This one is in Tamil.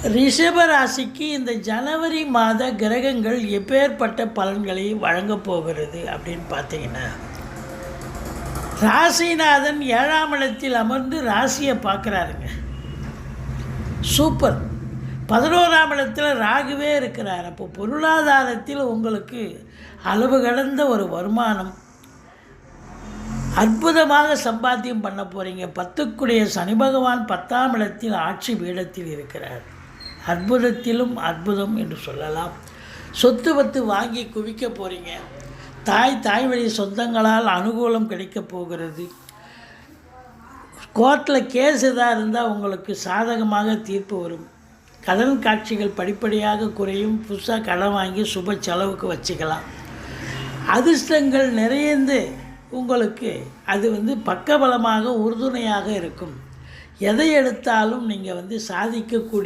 ரிஷப ராசிக்கு இந்த ஜனவரி மாத கிரகங்கள் எப்பேற்பட்ட பலன்களை வழங்கப் போகிறது அப்படின்னு பார்த்தீங்கன்னா, ராசிநாதன் 7ஆம் இடத்தில் அமர்ந்து ராசியை பார்க்குறாருங்க. சூப்பர். 11ஆம் இடத்துல ராகுவே இருக்கிறார். அப்போ பொருளாதாரத்தில் உங்களுக்கு அளவு கடந்த ஒரு வருமானம், அற்புதமாக சம்பாத்தியம் பண்ண போகிறீங்க. 10க்குடைய சனி பகவான் 10ஆம் இடத்தில் ஆட்சி பீடத்தில் இருக்கிறார். அற்புதத்திலும் அற்புதம் என்று சொல்லலாம். சொத்து பத்து வாங்கி குவிக்க போகிறீங்க. தாய் வழி சொந்தங்களால் அனுகூலம் கிடைக்கப் போகிறது. கோர்ட்டில் கேஸ் எதாக இருந்தால் உங்களுக்கு சாதகமாக தீர்ப்பு வரும். கடன் காட்சிகள் படிப்படியாக குறையும். புதுசாக கடன் வாங்கி சுப செலவுக்கு வச்சுக்கலாம். அதிர்ஷ்டங்கள் நிறைந்து உங்களுக்கு அது பக்கபலமாக உறுதுணையாக இருக்கும். எதை எடுத்தாலும் நீங்கள் சாதிக்கக்கூடிய